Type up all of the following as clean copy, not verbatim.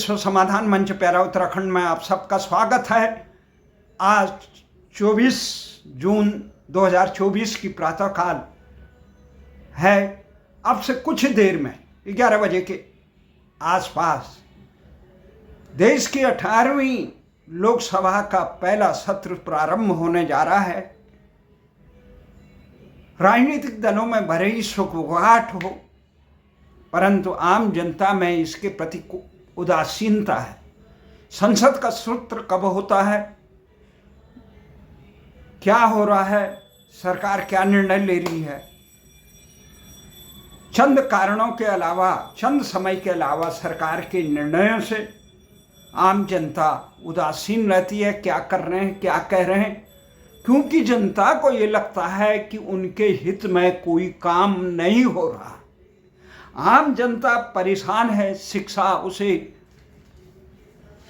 विश्व समाधान मंच पैरा उत्तराखंड में आप सबका स्वागत है। आज 24 जून 2024 की प्रातःकाल है। अब से कुछ देर में 11 बजे के आसपास देश की 18वीं लोकसभा का पहला सत्र प्रारंभ होने जा रहा है। राजनीतिक दलों में भले ही सुखवाहट हो, परंतु आम जनता में इसके प्रति उदासीनता है। संसद का सत्र कब होता है, क्या हो रहा है, सरकार क्या निर्णय ले रही है, चंद कारणों के अलावा, चंद समय के अलावा सरकार के निर्णयों से आम जनता उदासीन रहती है। क्या कर रहे हैं, क्या कह रहे हैं, क्योंकि जनता को ये लगता है कि उनके हित में कोई काम नहीं हो रहा। आम जनता परेशान है। शिक्षा, उसे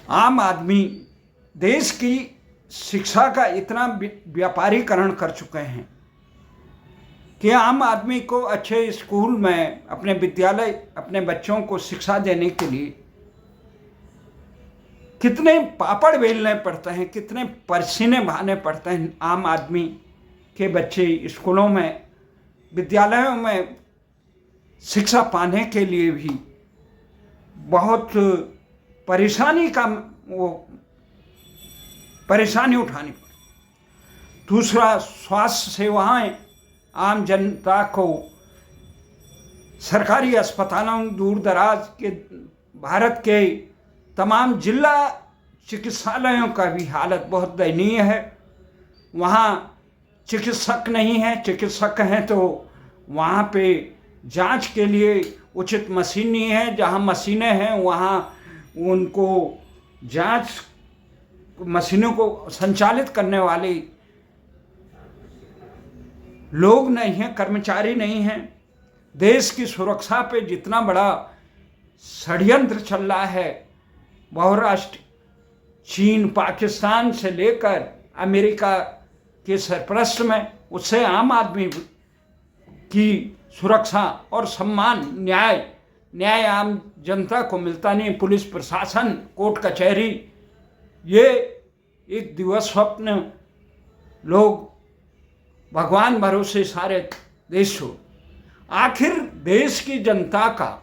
आम आदमी देश की शिक्षा का इतना व्यापारीकरण कर चुके हैं कि आम आदमी को अच्छे स्कूल में, अपने विद्यालय, अपने बच्चों को शिक्षा देने के लिए कितने पापड़ बेलने पड़ते हैं, कितने पसीने बहाने पड़ते हैं। आम आदमी के बच्चे स्कूलों में, विद्यालयों में शिक्षा पाने के लिए भी बहुत परेशानी उठानी पड़ी। दूसरा, स्वास्थ्य सेवाएं आम जनता को सरकारी अस्पतालों, दूर दराज के भारत के तमाम जिला चिकित्सालयों का भी हालत बहुत दयनीय है। वहाँ चिकित्सक नहीं है, चिकित्सक हैं तो वहाँ पे जांच के लिए उचित मशीन नहीं है। जहाँ मशीनें हैं वहाँ उनको जांच मशीनों को संचालित करने वाले लोग नहीं हैं, कर्मचारी नहीं हैं। देश की सुरक्षा पे जितना बड़ा षड्यंत्र चल रहा है, बहुराष्ट्र चीन, पाकिस्तान से लेकर अमेरिका के सरपरस्त में, उससे आम आदमी की सुरक्षा और सम्मान, न्याय आम जनता को मिलता नहीं। पुलिस प्रशासन, कोर्ट कचहरी, ये एक दिवस स्वप्न लोग भगवान भरोसे सारे देश हो। आखिर देश की जनता का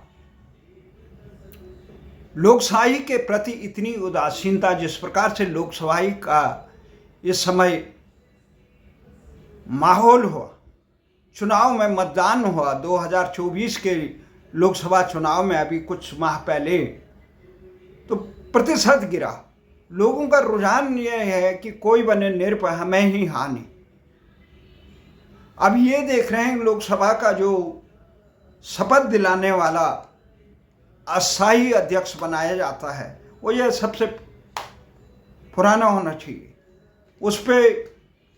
लोकशाही के प्रति इतनी उदासीनता, जिस प्रकार से लोकसभा का इस समय माहौल हुआ, चुनाव में मतदान हुआ 2024 के लोकसभा चुनाव में, अभी कुछ माह पहले, तो प्रतिशत गिरा। लोगों का रुझान ये है कि कोई बने निरपराध, हमें ही हानि। अब ये देख रहे हैं लोकसभा का जो शपथ दिलाने वाला अस्थायी अध्यक्ष बनाया जाता है, वो ये सबसे पुराना होना चाहिए। उस पर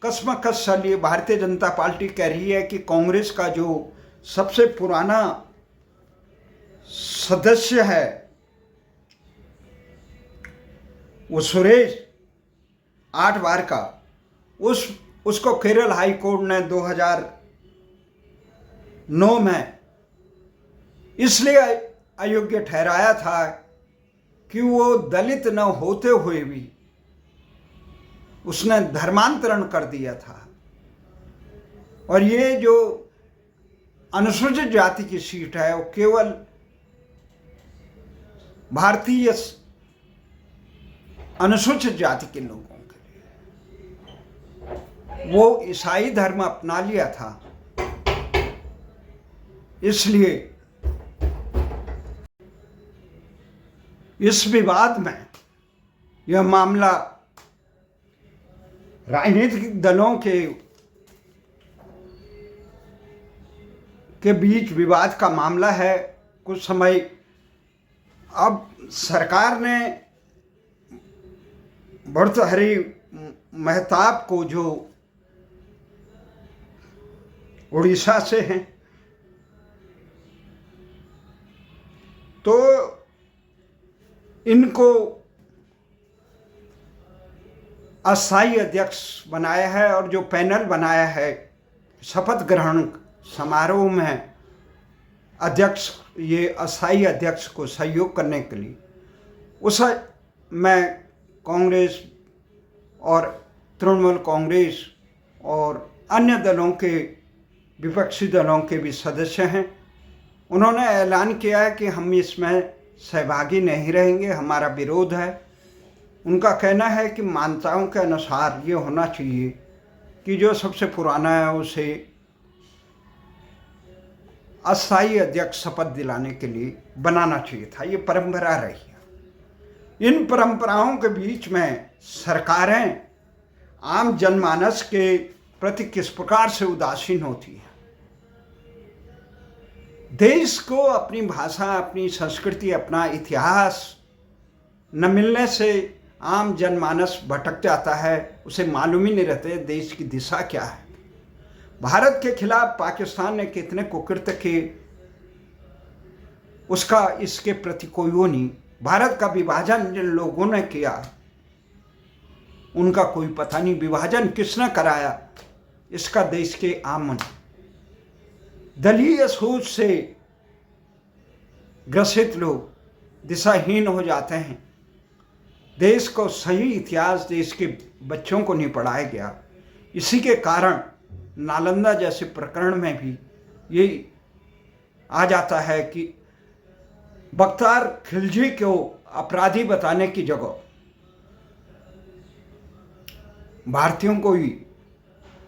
कसमकस चलिए। भारतीय जनता पार्टी कह रही है कि कांग्रेस का जो सबसे पुराना सदस्य है वो सुरेश, 8 बार का, उसको केरल हाई कोर्ट ने 2009 में इसलिए अयोग्य ठहराया था कि वो दलित न होते हुए भी उसने धर्मांतरण कर दिया था। और ये जो अनुसूचित जाति की सीट है वो केवल भारतीय अनुसूचित जाति के लोगों के लिए, वो ईसाई धर्म अपना लिया था। इसलिए इस विवाद में यह मामला राजनीतिक दलों के बीच विवाद का मामला है। कुछ समय अब सरकार ने भर्तृहरि महताब को, जो उड़ीसा से हैं, तो इनको अस्थायी अध्यक्ष बनाया है। और जो पैनल बनाया है शपथ ग्रहण समारोह में अध्यक्ष, ये अस्थायी अध्यक्ष को सहयोग करने के लिए, उस मैं कांग्रेस और तृणमूल कांग्रेस और अन्य दलों के, विपक्षी दलों के भी सदस्य हैं। उन्होंने ऐलान किया है कि हम इसमें सहभागी नहीं रहेंगे, हमारा विरोध है। उनका कहना है कि मान्यताओं के अनुसार ये होना चाहिए कि जो सबसे पुराना है उसे अस्थायी अध्यक्ष शपथ दिलाने के लिए बनाना चाहिए था। ये परंपरा रही है। इन परंपराओं के बीच में सरकारें आम जनमानस के प्रति किस प्रकार से उदासीन होती हैं। देश को अपनी भाषा, अपनी संस्कृति, अपना इतिहास न मिलने से आम जनमानस भटक जाता है, उसे मालूम ही नहीं रहते देश की दिशा क्या है। भारत के खिलाफ पाकिस्तान ने कितने कुकृत्य किए, उसका इसके प्रति कोई वो नहीं। भारत का विभाजन जिन लोगों ने किया उनका कोई पता नहीं। विभाजन किसने कराया, इसका देश के आम दलीय सोच से ग्रसित लोग दिशाहीन हो जाते हैं। देश को सही इतिहास देश के बच्चों को नहीं पढ़ाया गया। इसी के कारण नालंदा जैसे प्रकरण में भी ये आ जाता है कि बख्तियार खिलजी को अपराधी बताने की जगह भारतीयों को ही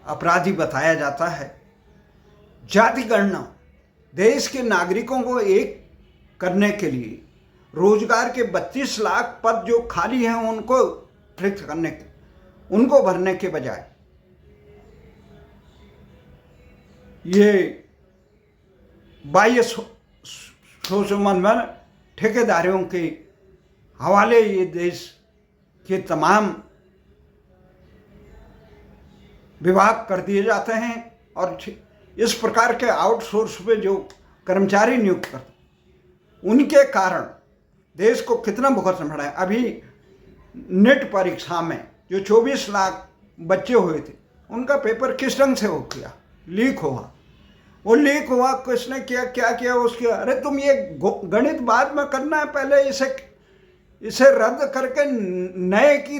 अपराधी बताया जाता है। जाति गणना देश के नागरिकों को एक करने के लिए रोजगार के 32 लाख पद जो खाली हैं उनको रिक्त करने के, उनको भरने के बजाय ये बाह्य सोचमन ठेकेदारों के हवाले ये देश के तमाम विभाग कर दिए जाते हैं। और इस प्रकार के आउटसोर्स पे जो कर्मचारी नियुक्त करते उनके कारण देश को कितना भुगतना पड़ा है। अभी नेट परीक्षा में जो 24 लाख बच्चे हुए थे उनका पेपर किस ढंग से हो गया, लीक हुआ। वो लीक हुआ किसने किया, क्या किया उसके, अरे तुम ये गणित बाद में करना है, पहले इसे रद्द करके नए की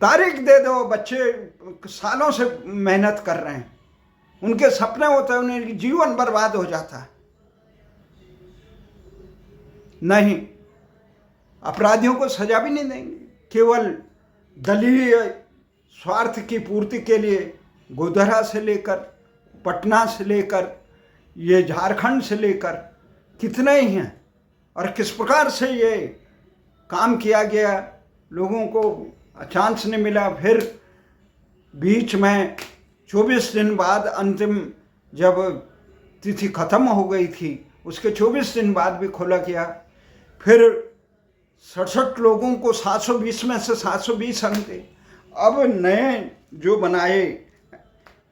तारीख दे दो। बच्चे सालों से मेहनत कर रहे हैं, उनके सपने होते हैं, उन्हें जीवन बर्बाद हो जाता है। नहीं, अपराधियों को सजा भी नहीं देंगे, केवल दलीय स्वार्थ की पूर्ति के लिए गोधरा से लेकर पटना से लेकर ये झारखंड से लेकर कितने ही हैं और किस प्रकार से ये काम किया गया। लोगों को चांस नहीं मिला। फिर बीच में 24 दिन बाद अंतिम जब तिथि खत्म हो गई थी उसके 24 दिन बाद भी खोला गया। फिर 67 लोगों को 720 में से 720 अंक। अब नए जो बनाए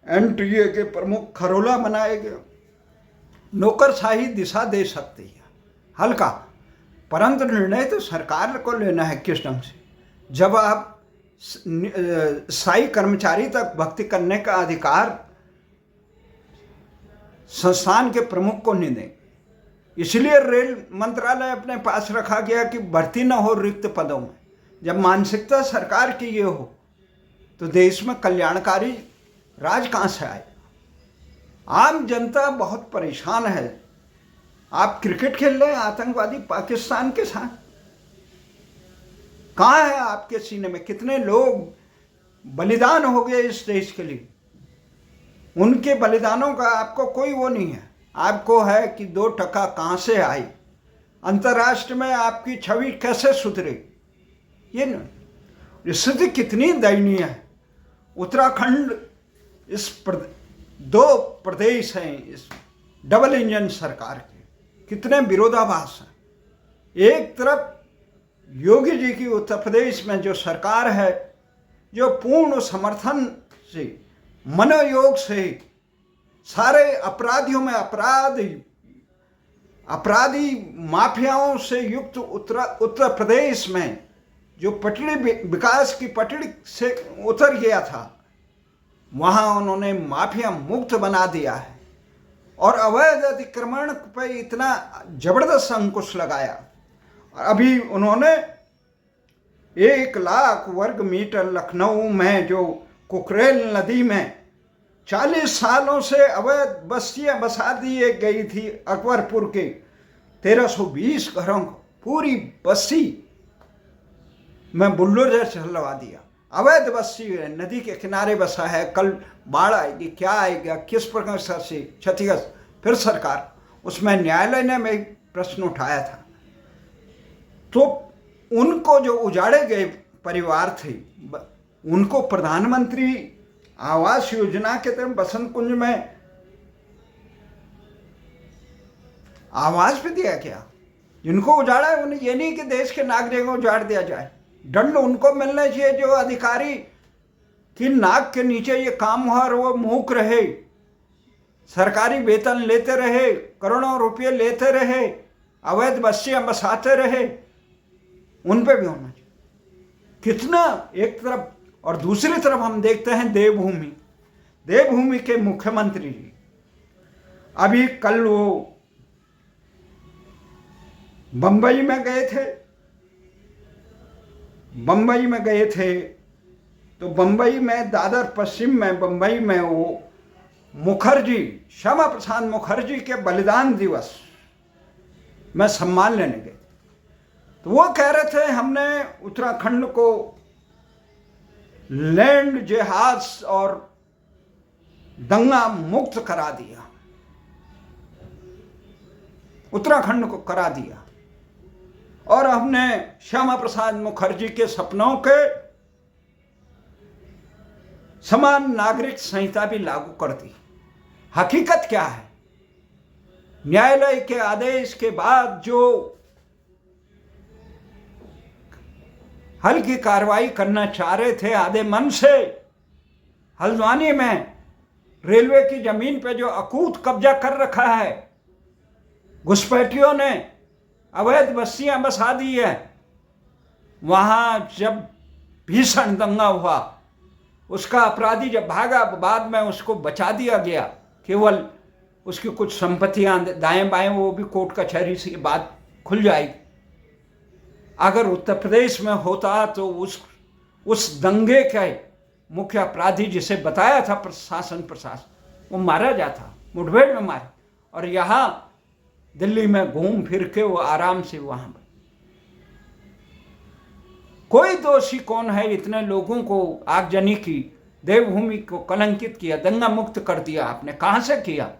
NTA के प्रमुख खरोला बनाए गए। नौकरशाही दिशा दे सकती है हल्का, परंतु निर्णय तो सरकार को लेना है किस ढंग से। जब आप स्थायी कर्मचारी तक भर्ती करने का अधिकार संस्थान के प्रमुख को नहीं दें, इसलिए रेल मंत्रालय अपने पास रखा गया कि भर्ती न हो रिक्त पदों में। जब मानसिकता सरकार की ये हो तो देश में कल्याणकारी राज कहाँ से आए। आम जनता बहुत परेशान है। आप क्रिकेट खेल रहे हैं आतंकवादी पाकिस्तान के साथ, कहाँ है आपके सीने में? कितने लोग बलिदान हो गए इस देश के लिए, उनके बलिदानों का आपको कोई वो नहीं है। आपको है कि 2% कहाँ से आई, अंतर्राष्ट्रीय में आपकी छवि कैसे सुधरे। ये नहीं, स्थिति कितनी दयनीय है। उत्तराखंड इस दो प्रदेश हैं इस डबल इंजन सरकार के, कितने विरोधाभास हैं। एक तरफ योगी जी की उत्तर प्रदेश में जो सरकार है, जो पूर्ण समर्थन से मनोयोग से सारे अपराधियों में अपराधी माफियाओं से युक्त उत्तर प्रदेश में जो पटड़ी विकास की पटड़ी से उतर गया था, वहाँ उन्होंने माफिया मुक्त बना दिया है और अवैध अतिक्रमण पे इतना जबरदस्त अंकुश लगाया। अभी उन्होंने 1 लाख वर्ग मीटर लखनऊ में जो कुकरेल नदी में 40 सालों से अवैध बस्तियां बसा दी गई थी, अकबरपुर के 1320 घरों को पूरी बस्ती में बुलडोजर चलवा दिया। अवैध बस्ती है, नदी के किनारे बसा है, कल बाढ़ आएगी, क्या आएगा, किस प्रकार से क्षतिग्रस्त। फिर सरकार, उसमें न्यायालय ने में प्रश्न उठाया था। तो उनको जो उजाड़े गए परिवार थे, उनको प्रधानमंत्री आवास योजना के तहत बसंत कुंज में आवास भी दिया गया। जिनको उजाड़ा है उन्हें, ये नहीं कि देश के नागरिकों को उजाड़ दिया जाए। दंड उनको मिलना चाहिए जो अधिकारी की नाक के नीचे ये काम हुआ और वो मूक रहे, सरकारी वेतन लेते रहे, करोड़ों रुपये लेते रहे, अवैध बस्तियां बसाते रहे, उन पे भी होना चाहिए। कितना एक तरफ, और दूसरी तरफ हम देखते हैं देवभूमि के मुख्यमंत्री जी अभी कल वो बंबई में गए थे। तो बंबई में दादर पश्चिम में बंबई में वो मुखर्जी, श्यामा प्रसाद मुखर्जी के बलिदान दिवस में सम्मान लेने गए। तो वो कह रहे थे हमने उत्तराखंड को लैंड जिहाद और दंगा मुक्त करा दिया, उत्तराखंड को करा दिया, और हमने श्यामा प्रसाद मुखर्जी के सपनों के समान नागरिक संहिता भी लागू कर दी। हकीकत क्या है? न्यायालय के आदेश के बाद जो हल्की कार्रवाई करना चाह रहे थे आधे मन से, हल्द्वानी में रेलवे की जमीन पे जो अकूत कब्जा कर रखा है, घुसपैठियों ने अवैध बस्तियां बसा दी है, वहां जब भीषण दंगा हुआ, उसका अपराधी जब भागा, बाद में उसको बचा दिया गया, केवल उसकी कुछ संपत्तियां दाएं बाएं वो भी कोर्ट कचहरी से बात खुल जाएगी। अगर उत्तर प्रदेश में होता तो उस दंगे के मुख्य अपराधी जिसे बताया था प्रशासन वो मारा जाता, मुठभेड़ में मारे, और यहाँ दिल्ली में घूम फिर के वो आराम से वहां पर। कोई दोषी कौन है? इतने लोगों को आगजनी की, देवभूमि को कलंकित किया, दंगा मुक्त कर दिया आपने, कहां से किया?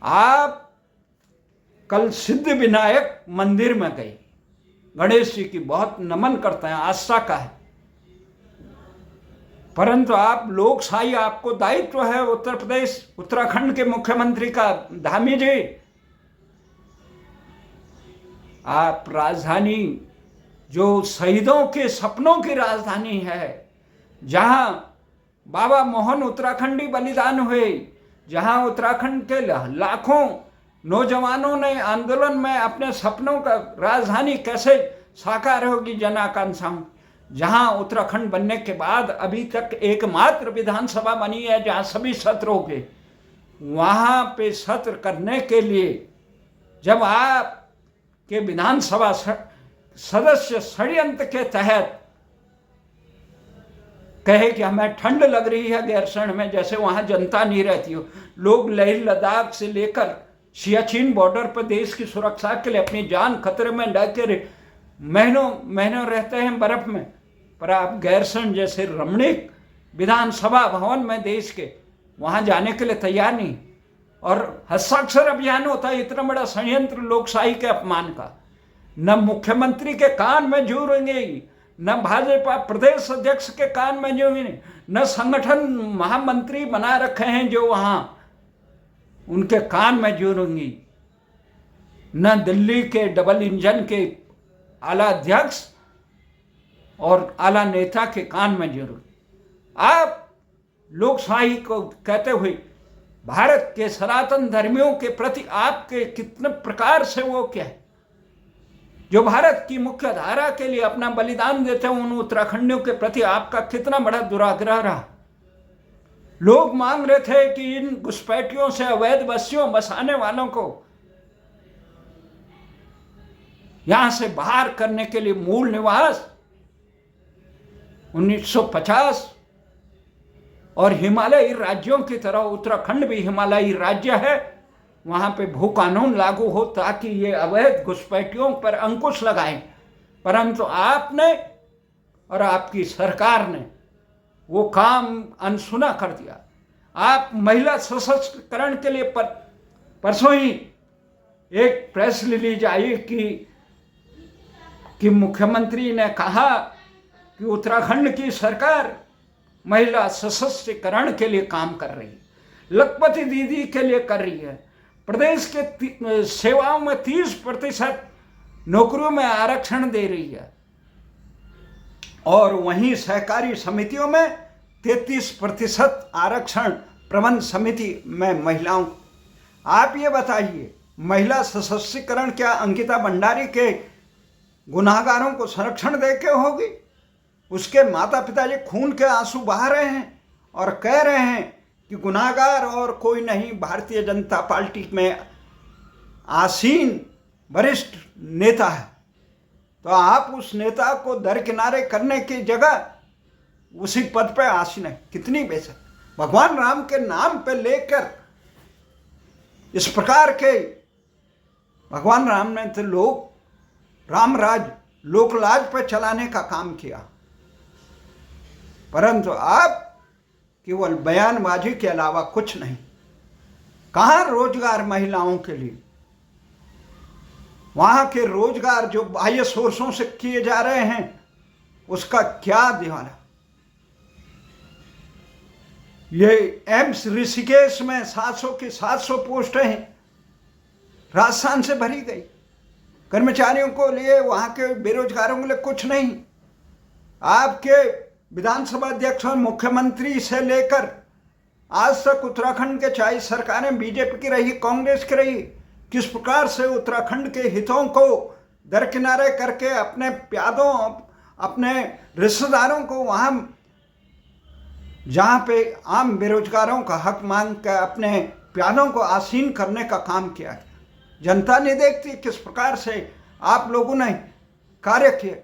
आप कल सिद्ध विनायक मंदिर में गए, गणेश जी की बहुत नमन करते हैं, आस्था का है, परंतु आप लोकशाही, आपको दायित्व है उत्तर प्रदेश उत्तराखंड के मुख्यमंत्री का, धामी जी, आप राजधानी जो शहीदों के सपनों की राजधानी है, जहां बाबा मोहन उत्तराखंडी बलिदान हुए, जहां उत्तराखंड के लाखों नौजवानों ने आंदोलन में अपने सपनों का राजधानी कैसे साकार होगी, जन आकांक्षाओं, जहां उत्तराखंड बनने के बाद अभी तक एकमात्र विधानसभा बनी है जहां सभी सत्रों के, वहां पे सत्र करने के लिए जब आप के विधानसभा सदस्य षड्यंत्र के तहत कहे कि हमें ठंड लग रही है गैरसैंण में, जैसे वहां जनता नहीं रहती हो, लोग लेह लद्दाख से लेकर सियाचिन बॉर्डर पर देश की सुरक्षा के लिए अपनी जान खतरे में डालकर महीनों रहते हैं बर्फ में, पर आप गैरसैंण जैसे रमणीक विधानसभा भवन में देश के, वहां जाने के लिए तैयार नहीं, और हस्ताक्षर अभियान होता है। इतना बड़ा षड्यंत्र लोकशाही के अपमान का, न मुख्यमंत्री के कान में जू रहेंगे, न भाजपा प्रदेश अध्यक्ष के कान में जू, न संगठन महामंत्री बना रखे हैं जो वहां उनके कान में जू रहेंगी, न दिल्ली के डबल इंजन के आला अध्यक्ष और आला नेता के कान में जरूर। आप लोकशाही को कहते हुए भारत के सनातन धर्मियों के प्रति आपके कितने प्रकार से वो क्या है, जो भारत की मुख्य धारा के लिए अपना बलिदान देते हैं, उन उत्तराखंडियों के प्रति आपका कितना बड़ा दुराग्रह रहा। लोग मांग रहे थे कि इन घुसपैठियों से, अवैध बस्तियों बसाने वालों को यहां से बाहर करने के लिए मूल निवास 1950 और हिमालयी राज्यों की तरह उत्तराखंड भी हिमालयी राज्य है, वहां पे भू कानून लागू हो ताकि ये अवैध घुसपैठियों पर अंकुश लगाएं। परंतु आपने और आपकी सरकार ने वो काम अनसुना कर दिया। आप महिला सशक्तिकरण के लिए परसों ही एक प्रेस रिलीज आई कि मुख्यमंत्री ने कहा कि उत्तराखंड की सरकार महिला सशक्तिकरण के लिए काम कर रही है, लखपति दीदी के लिए कर रही है, प्रदेश के सेवाओं में 30% नौकरियों में आरक्षण दे रही है और वहीं सहकारी समितियों में 33% आरक्षण प्रबंध समिति में महिलाओं। आप ये बताइए, महिला सशक्तिकरण क्या अंकिता भंडारी के गुनाहगारों को संरक्षण दे के होगी? उसके माता पिता जी खून के आंसू बहा रहे हैं और कह रहे हैं कि गुनाहगार और कोई नहीं, भारतीय जनता पार्टी में आसीन वरिष्ठ नेता है। तो आप उस नेता को दरकिनारे करने की जगह उसी पद पे आसीन है। कितनी बेशक भगवान राम के नाम पे लेकर इस प्रकार के, भगवान राम ने तो लोग रामराज लोकलाज पर चलाने का काम किया, परंतु आप केवल बयानबाजी के अलावा कुछ नहीं। कहाँ रोजगार महिलाओं के लिए? वहां के रोजगार जो बाह्य सोर्सों से किए जा रहे हैं उसका क्या दीवाना? ये एम्स ऋषिकेश में 700 की 700 पोस्टें हैं, राजस्थान से भरी गई। कर्मचारियों को लिए, वहां के बेरोजगारों के लिए कुछ नहीं। आपके विधानसभा अध्यक्ष और मुख्यमंत्री से लेकर आज तक उत्तराखंड के चाहे सरकारें बीजेपी की रही, कांग्रेस की रही, किस प्रकार से उत्तराखंड के हितों को दरकिनारे करके अपने प्यादों, अपने रिश्तेदारों को वहां जहां पे आम बेरोजगारों का हक मांग कर अपने प्यादों को आसीन करने का काम किया। जनता नहीं देखती किस प्रकार से आप लोगों ने कार्य किए।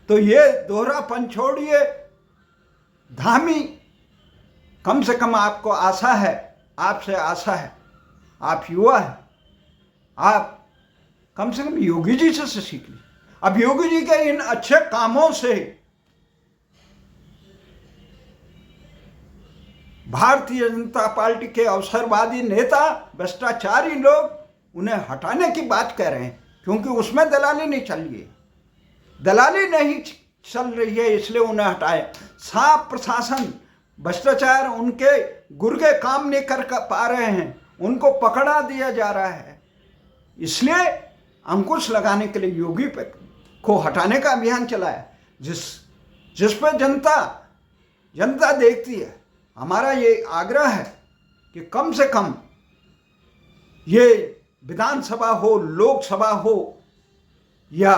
तो ये दोहरापन छोड़िए, धामी। कम से कम आपको आशा है, आपसे आशा है, आप युवा हैं, आप कम से कम योगी जी से सीख लीजिए। अब योगी जी के इन अच्छे कामों से भारतीय जनता पार्टी के अवसरवादी नेता, भ्रष्टाचारी लोग उन्हें हटाने की बात कह रहे हैं, क्योंकि उसमें दलाली नहीं चल रही है, दलाली नहीं चल रही है, इसलिए उन्हें हटाए। साफ प्रशासन, भ्रष्टाचार, उनके गुर्गे काम नहीं कर पा रहे हैं, उनको पकड़ा दिया जा रहा है, इसलिए अंकुश लगाने के लिए योगी को हटाने का अभियान चलाया, जिस पर जनता देखती है। हमारा ये आग्रह है कि कम से कम ये विधानसभा हो, लोकसभा हो या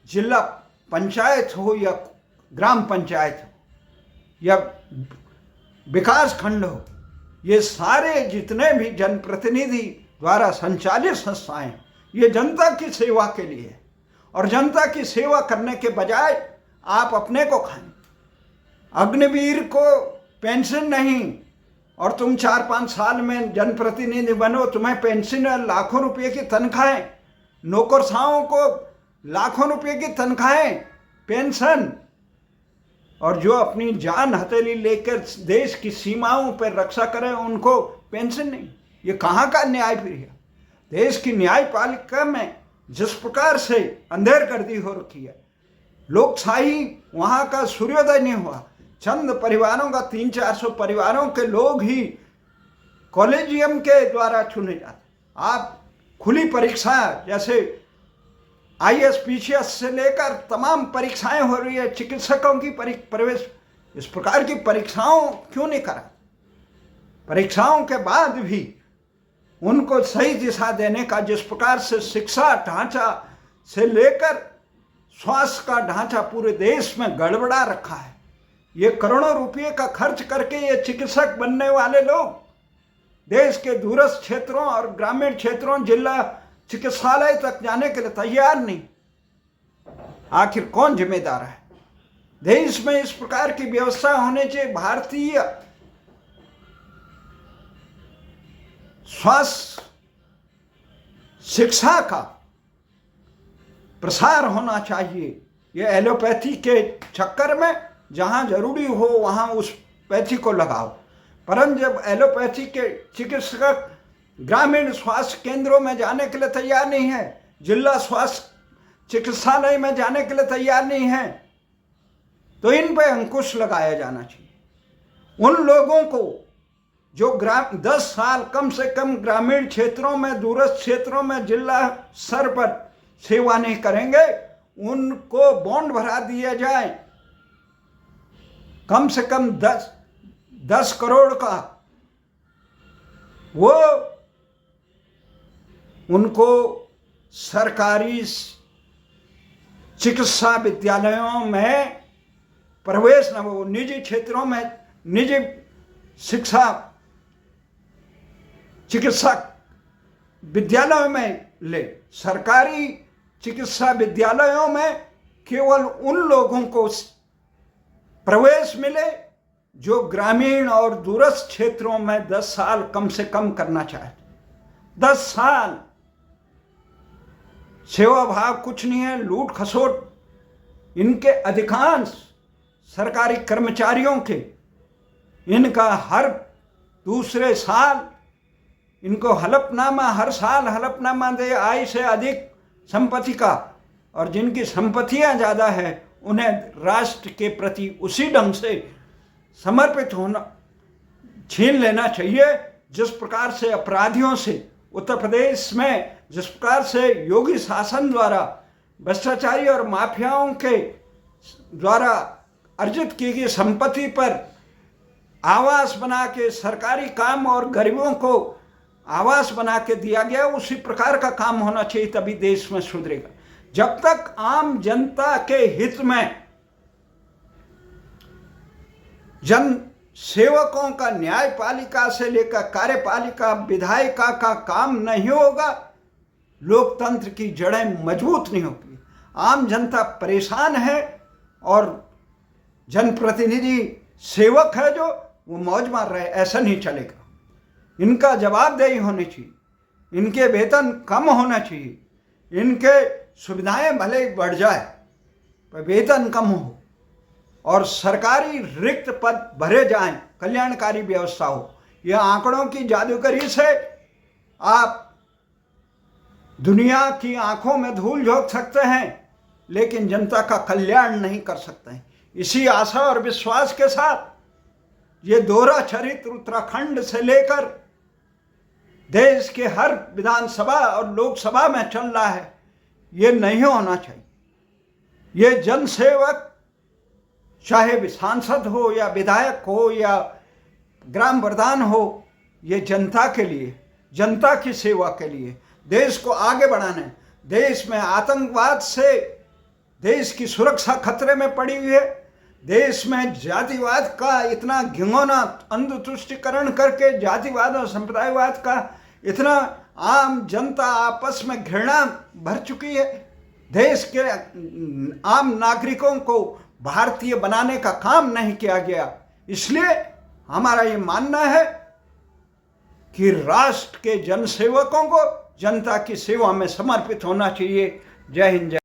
जिला पंचायत हो या ग्राम पंचायत हो या विकास खंड हो, ये सारे जितने भी जनप्रतिनिधि द्वारा संचालित संस्थाएं, ये जनता की सेवा के लिए है। और जनता की सेवा करने के बजाय आप अपने को खाएं। अग्निवीर को पेंशन नहीं, और तुम 4-5 साल में जनप्रतिनिधि बनो, तुम्हें पेंशन लाखों रुपए की तनख्वाहें, नौकरशाहों को लाखों रुपए की तनख्वाहें, पेंशन, और जो अपनी जान हथेली लेकर देश की सीमाओं पर रक्षा करें उनको पेंशन नहीं। ये कहाँ का न्याय फिर है? देश की न्यायपालिका में जिस प्रकार से अंधेरगर्दी हो रखी है, लोकशाही वहाँ का सूर्योदय नहीं हुआ। चंद परिवारों का, 300-400 परिवारों के लोग ही कॉलेजियम के द्वारा चुने जाते। आप खुली परीक्षा, जैसे IAS PCS से लेकर तमाम परीक्षाएं हो रही है, चिकित्सकों की प्रवेश, इस प्रकार की परीक्षाओं क्यों नहीं करा? परीक्षाओं के बाद भी उनको सही दिशा देने का, जिस प्रकार से शिक्षा ढांचा से लेकर स्वास्थ्य का ढांचा पूरे देश में गड़बड़ा रखा है। ये करोड़ों रुपये का खर्च करके ये चिकित्सक बनने वाले लोग देश के दूरस्थ क्षेत्रों और ग्रामीण क्षेत्रों, जिला चिकित्सालय तक जाने के लिए तैयार नहीं। आखिर कौन जिम्मेदार है? देश में इस प्रकार की व्यवस्था होनी चाहिए। भारतीय स्वास्थ्य शिक्षा का प्रसार होना चाहिए। ये एलोपैथी के चक्कर में जहां जरूरी हो वहां उस पैथी को लगाओ, परंतु जब एलोपैथी के चिकित्सक ग्रामीण स्वास्थ्य केंद्रों में जाने के लिए तैयार नहीं है, जिला स्वास्थ्य चिकित्सालय में जाने के लिए तैयार नहीं है, तो इन पर अंकुश लगाया जाना चाहिए। उन लोगों को जो 10 साल कम से कम ग्रामीण क्षेत्रों में, दूरस्थ क्षेत्रों में जिला स्तर पर सेवा नहीं करेंगे, उनको बॉन्ड भरा दिया जाए कम से कम 10 करोड़ का। वो उनको सरकारी चिकित्सा विद्यालयों में प्रवेश न हो, निजी क्षेत्रों में निजी शिक्षा चिकित्सा विद्यालयों में ले। सरकारी चिकित्सा विद्यालयों में केवल उन लोगों को प्रवेश मिले जो ग्रामीण और दूरस्थ क्षेत्रों में 10 साल कम से कम करना चाहते। 10 साल सेवा भाव कुछ नहीं है, लूट खसोट। इनके अधिकांश सरकारी कर्मचारियों के, इनका हर दूसरे साल इनको हलफनामा, हर साल हलफनामा दे आय से अधिक संपत्ति का, और जिनकी संपत्तियां ज़्यादा है उन्हें राष्ट्र के प्रति उसी ढंग से समर्पित होना, छीन लेना चाहिए जिस प्रकार से अपराधियों से उत्तर प्रदेश में, जिस प्रकार से योगी शासन द्वारा भ्रष्टाचारी और माफियाओं के द्वारा अर्जित की गई संपत्ति पर आवास बना के सरकारी काम और गरीबों को आवास बना के दिया गया, उसी प्रकार का काम होना चाहिए, तभी देश में सुधरेगा। जब तक आम जनता के हित में जन सेवकों का न्यायपालिका से लेकर कार्यपालिका विधायिका का काम नहीं होगा, लोकतंत्र की जड़ें मजबूत नहीं होगी। आम जनता परेशान है और जनप्रतिनिधि सेवक है जो वो मौज मार रहे, ऐसा नहीं चलेगा। इनका जवाबदेही होनी चाहिए, इनके वेतन कम होना चाहिए, इनके सुविधाएं भले बढ़ जाए पर वेतन कम हो, और सरकारी रिक्त पद भरे जाएं, कल्याणकारी व्यवस्था हो। यह आंकड़ों की जादूगरी से आप दुनिया की आंखों में धूल झोंक सकते हैं, लेकिन जनता का कल्याण नहीं कर सकते हैं। इसी आशा और विश्वास के साथ ये दोहरा चरित्र उत्तराखंड से लेकर देश के हर विधानसभा और लोकसभा में चल रहा है। ये नहीं होना चाहिए। ये जनसेवक, चाहे सांसद हो या विधायक हो या ग्राम प्रधान हो, ये जनता के लिए, जनता की सेवा के लिए, देश को आगे बढ़ाने। देश में आतंकवाद से देश की सुरक्षा खतरे में पड़ी हुई है। देश में जातिवाद का इतना घिनौना अंधतुष्टिकरण करके जातिवाद और संप्रदायवाद का इतना आम जनता आपस में घृणा भर चुकी है। देश के आम नागरिकों को भारतीय बनाने का काम नहीं किया गया। इसलिए हमारा ये मानना है कि राष्ट्र के जनसेवकों को जनता की सेवा में समर्पित होना चाहिए। जय हिंद।